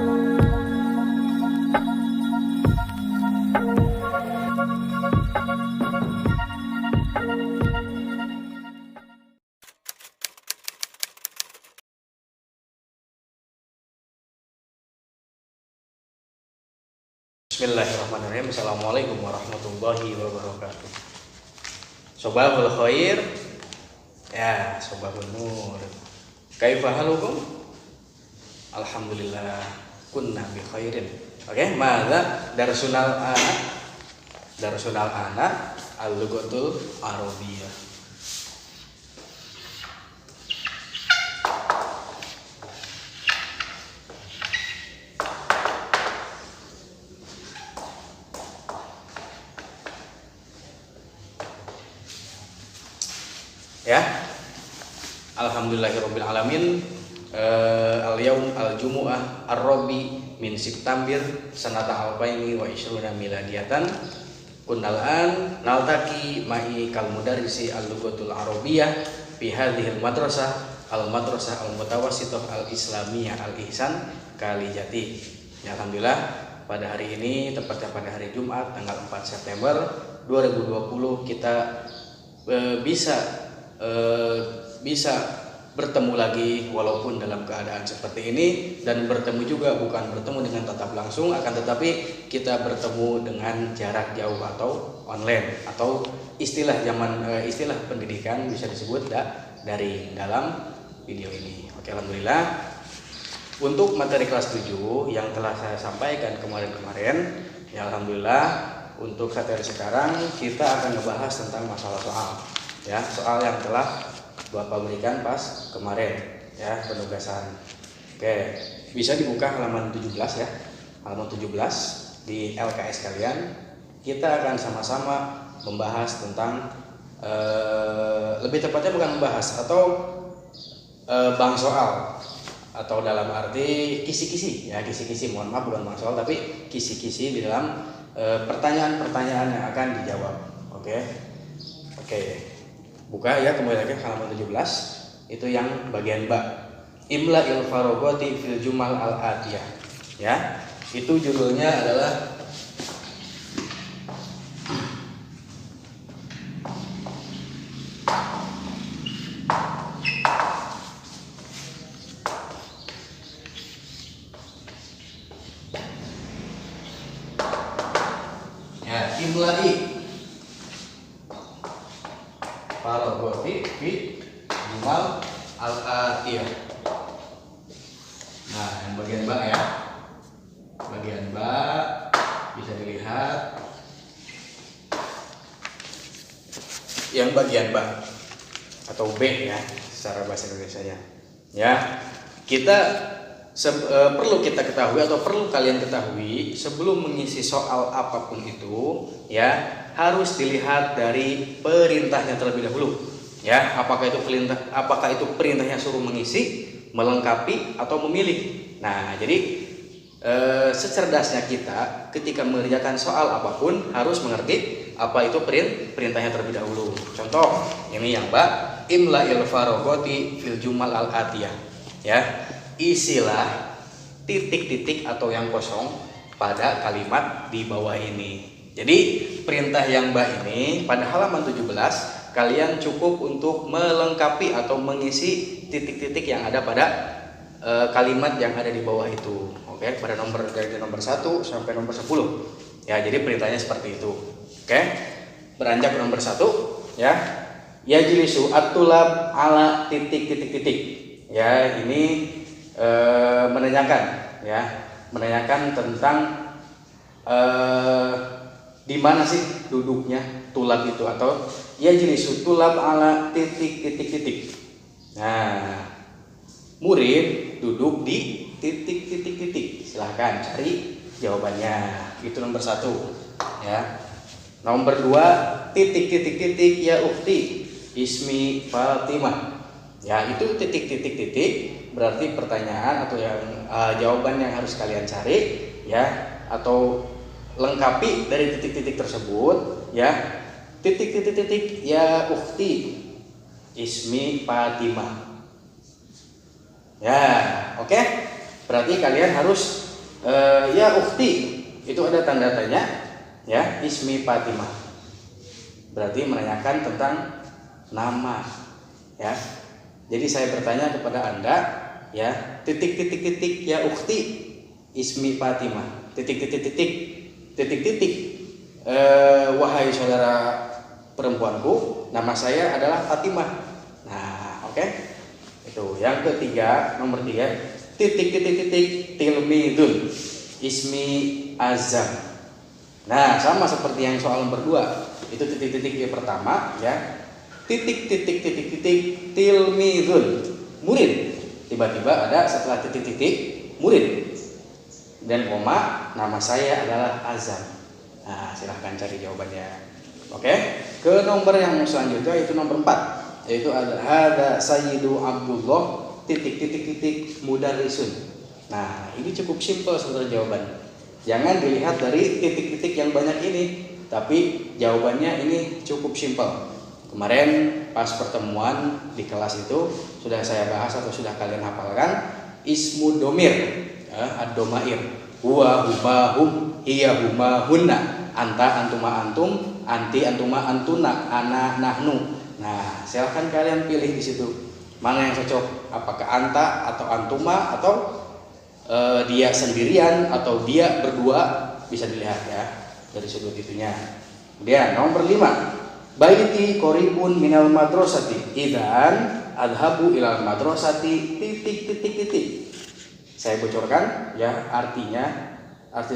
Bismillahirrahmanirrahim. Assalamualaikum warahmatullahi wabarakatuh. Sobahul khair. Ya, sobahul nur. Kaifa halukum? Alhamdulillah kunna bi khairin. Oke, madza darsunal anak? Darsunal anak al-lughatul arabiyyah. Ya, alhamdulillahirabbil alamin. Al-yaum al-jumu'ah ar-rabi min September sanata alfaini wa ishruna miladiyatan. Kunnal an naltaqi ma'i kal mudarrisi al-lughatul arabiyyah fi hadhil madrasah al-madrasah al-mutawassithah al-islamiyah al-ihsan Kalijati. Ya, alhamdulillah pada hari ini, tepatnya pada hari Jumat tanggal 4 September 2020 kita bisa bertemu lagi walaupun dalam keadaan seperti ini, dan bertemu juga bukan bertemu dengan tatap langsung, akan tetapi kita bertemu dengan jarak jauh atau online, atau istilah pendidikan bisa disebut dari dalam video ini. Oke, alhamdulillah untuk materi kelas 7 yang telah saya sampaikan kemarin, ya alhamdulillah untuk materi sekarang kita akan membahas tentang masalah soal yang telah Bapak berikan pas kemarin, ya, penugasan. Oke, bisa dibuka halaman 17 ya. Halaman 17 di LKS kalian. Kita akan sama-sama membahas tentang lebih tepatnya bukan membahas atau bang soal, atau dalam arti kisi-kisi ya, kisi-kisi, mohon maaf bukan bang soal tapi kisi-kisi di dalam pertanyaan-pertanyaan yang akan dijawab. Oke. Buka ya, kembali lagi halaman 17. Itu yang bagian ba. Imla'il farogoti fil jumal al-atiyah. Ya. Itu judulnya adalah ya, imla'i farogoti fi jumal al-atiyah. Nah, yang bagian ba ya. Bagian ba bisa dilihat. Yang bagian ba atau B ya secara bahasa Indonesianya. Ya. Perlu kita ketahui atau perlu kalian ketahui sebelum mengisi soal apapun itu, ya, harus dilihat dari perintahnya terlebih dahulu. Ya, apakah itu perintahnya suruh mengisi, melengkapi atau memilih. Nah, jadi secerdasnya kita ketika mengerjakan soal apapun harus mengerti apa itu perintahnya terlebih dahulu. Contoh, ini yang ba, imla'il farogoti fil jumal al-atiyah. Ya, isilah titik-titik atau yang kosong pada kalimat di bawah ini. Jadi perintah yang ba ini pada halaman 17 kalian cukup untuk melengkapi atau mengisi titik-titik yang ada pada kalimat yang ada di bawah itu. Oke, pada dari nomor 1 sampai nomor 10. Ya, jadi perintahnya seperti itu. Oke. Beranjak ke nomor 1 ya. Yajlisu at-tulab ala titik-titik-titik. Ya, ini menanyakan ya, menanyakan tentang di mana sih duduknya tulab itu, atau yajlisu tulab ala titik-titik-titik. Nah, murid duduk di titik-titik-titik. Silahkan cari jawabannya. Itu nomor 1 ya. Nomor 2, titik-titik-titik ya ukhti ismi Fatimah. Ya, itu titik-titik-titik berarti pertanyaan atau yang jawaban yang harus kalian cari ya, atau lengkapi dari titik-titik tersebut ya. Titik-titik-titik ya ukhti ismi Fatimah. Ya, oke. Berarti kalian harus Ya ukhti, itu ada tanda tanya, ya, ismi Fatimah. Berarti menanyakan tentang nama, ya. Jadi saya bertanya kepada Anda, ya, titik titik titik ya ukhti ismi Fatimah. Titik titik titik titik titik. Wahai saudara perempuanku, nama saya adalah Fatimah. Nah, oke. Itu yang ketiga, nomor 3, titik titik titik tilmidun ismi Azam. Nah, sama seperti yang soal nomor 2. Itu titik titik yang pertama, ya. Titik titik titik titik tilmidun, murid. Tiba-tiba ada setelah titik titik murid dan koma, nama saya adalah Azam. Nah, silahkan cari jawabannya. Oke, ke nomor yang selanjutnya, itu nomor 4, yaitu ada Sayyidu Abdullah titik titik titik mudarrisun. Nah, ini cukup simpel sebenarnya jawaban. Jangan dilihat dari titik-titik yang banyak ini, tapi jawabannya ini cukup simpel. Kemarin pas pertemuan di kelas itu sudah saya bahas atau sudah kalian hafalkan ismu domir, ad-domair. Huwa huma hum, hiya huma hunna, anta antuma antum, anti antuma antuna, ana nahnu. Nah, silahkan kalian pilih di situ mana yang cocok, apakah anta atau antuma atau dia sendirian atau dia berdua, bisa dilihat ya dari sudut itunya. Kemudian nomor 5, baiti qoribun minal madrasati idzan adhabu ilal madrasati titik titik titik. Saya bocorkan ya artinya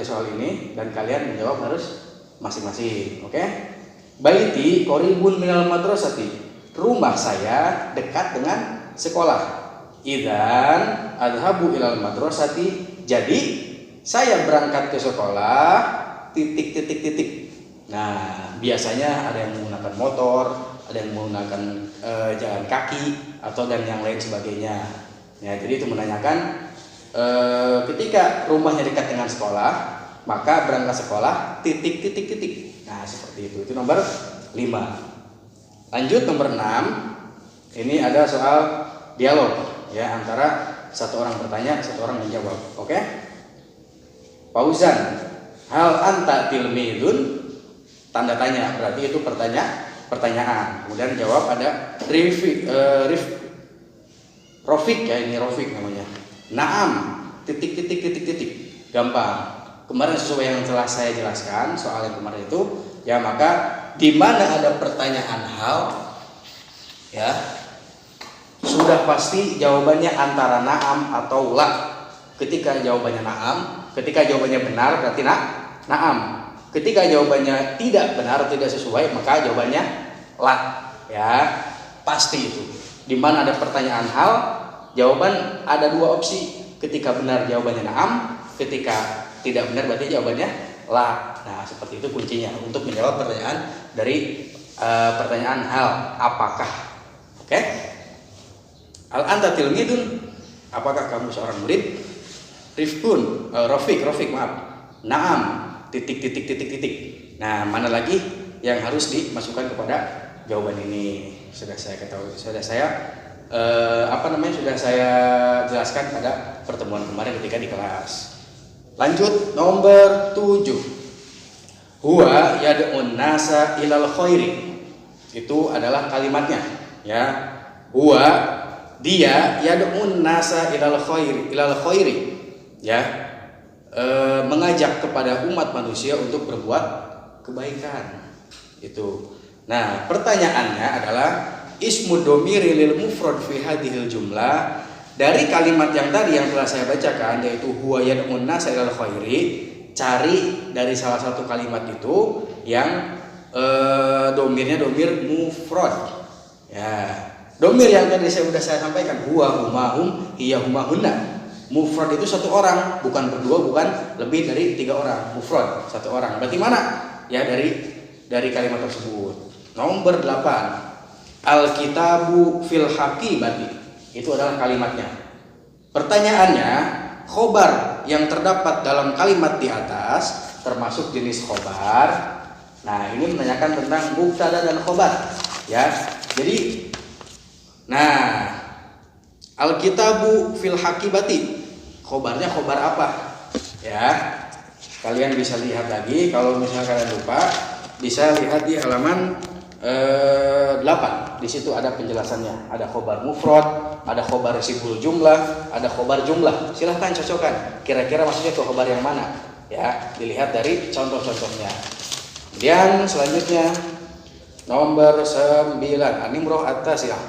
soal ini dan kalian menjawab harus masing-masing. Oke? Baiti qoribun minal madrasati, rumah saya dekat dengan sekolah. Idzan adhabu ilal madrasati, jadi saya berangkat ke sekolah titik titik titik. Nah, biasanya ada yang menggunakan motor, ada yang menggunakan jalan kaki atau dan yang lain sebagainya. Ya, jadi itu menanyakan ketika rumahnya dekat dengan sekolah, maka berangkat sekolah titik titik titik. Nah, seperti itu. Itu nomor 5. Lanjut nomor 6. Ini ada soal dialog ya, antara satu orang bertanya, satu orang menjawab. Oke? Fauzan, hal anta tilmidun? Tanda tanya, berarti itu pertanyaan. Kemudian jawab ada Rofik ya, ini Rofik namanya. Naam, titik titik titik titik. Gampang. Kemarin sesuai yang telah saya jelaskan soal yang kemarin itu, ya, maka di mana ada pertanyaan hal, ya, sudah pasti jawabannya antara naam atau la. Ketika jawabannya naam, ketika jawabannya benar berarti naam. Ketika jawabannya tidak benar, tidak sesuai, maka jawabannya la. Ya, pasti itu. Di mana ada pertanyaan hal, jawaban ada 2 opsi. Ketika benar jawabannya naam, ketika tidak benar berarti jawabannya la. Nah, seperti itu kuncinya untuk menjawab pertanyaan dari pertanyaan hal, apakah. Oke? Al anta tilmidun, apakah kamu seorang murid? Rifkun, Rofik, maaf. Naam, titik titik titik titik. Nah, mana lagi yang harus dimasukkan kepada jawaban ini? Sudah saya ketahui, sudah saya jelaskan pada pertemuan kemarin ketika di kelas. Lanjut nomor 7. Huwa yad'un nasa ilal khairi. Itu adalah kalimatnya, ya. Huwa, dia yad'un nasa ilal khairi, ya, mengajak kepada umat manusia untuk berbuat kebaikan. Itu. Nah, pertanyaannya adalah ismu domiri lil mufrad fi hadhil jumlah. Dari kalimat yang tadi yang telah saya bacakan, yaitu huwa yad'un nasa ilal khairi, cari dari salah satu kalimat itu yang domirnya domir mufrad. Ya, domir yang tadi sudah saya sampaikan, huwa huma hum, hiya huma hunna. Mufrad itu 1 orang, bukan berdua, bukan lebih dari 3 orang. Mufrad 1 orang. Berarti mana? Ya, dari kalimat tersebut. Nomor 8. Al-kitabu fil haqibati. Itu adalah kalimatnya. Pertanyaannya, khobar yang terdapat dalam kalimat di atas termasuk jenis khobar. Nah, ini menanyakan tentang mubtada dan khobar, ya. Jadi, al-kitabu fil haqibati, khobarnya khobar apa? Ya, kalian bisa lihat lagi. Kalau misalnya kalian lupa, bisa lihat di halaman 8. Di situ ada penjelasannya. Ada khobar mufrad, ada khobar sibul jumlah, ada khobar jumlah. Silahkan cocokkan. Kira-kira maksudnya itu khobar yang mana? Ya, dilihat dari contoh-contohnya. Kemudian selanjutnya nomor 9, An-Nimroh at-Tasiyah.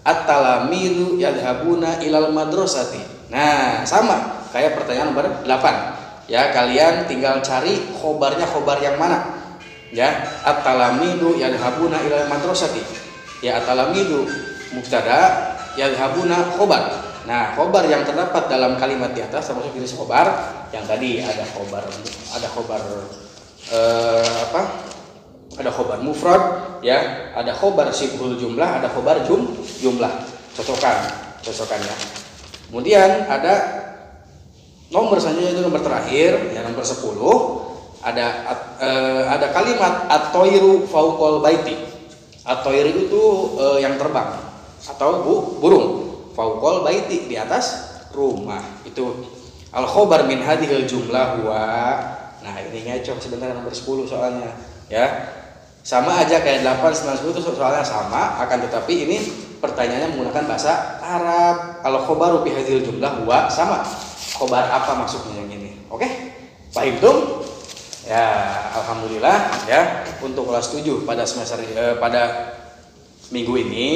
At-talamidu yadhabuna ilal madrasati. Nah, sama kayak pertanyaan nomor 8. Ya, kalian tinggal cari khobarnya khobar yang mana. Ya, at-talamidu yadhabuna ilal madrasati. Ya, at-talamidu mubtada, yadhabuna khobar. Nah, khobar yang terdapat dalam kalimat di atas termasuk jenis khobar yang tadi ada khobar ada khobar mufrad, ya, ada khobar sibhul jumlah, ada khobar jumlah. Cocokannya. Kemudian ada nomor selanjutnya, itu nomor terakhir, ya, nomor 10. Ada kalimat at-toiru fauqal baiti. At-toiru itu yang terbang atau burung. Fauqal baiti, di atas rumah. Itu al-khobar min hadhil jumlah wa. Nah, ini ngecok sebentar nomor 10 soalnya, ya. Sama aja kayak 8, 9, 10 itu soalnya sama, akan tetapi ini pertanyaannya menggunakan bahasa Arab. Al-khobaru bi hadhil jumlah wa, sama. Khobar apa maksudnya yang ini? Oke? Paham tuh? Ya, alhamdulillah, ya, untuk kelas 7 pada semester pada minggu ini,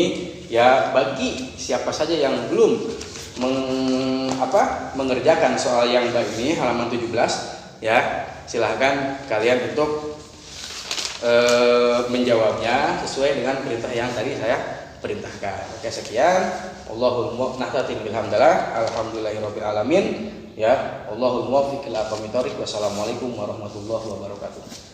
ya, bagi siapa saja yang belum mengerjakan soal yang ini halaman 17, ya, silahkan kalian untuk menjawabnya sesuai dengan perintah yang tadi saya perintahkan. Oke, sekian. Allahul muwaffiq bilhamdalillah. Alhamdulillahirabbil alamin. Ya, Allahul muwaffiq ila aqwamit thoriq. Wassalamualaikum warahmatullahi wabarakatuh.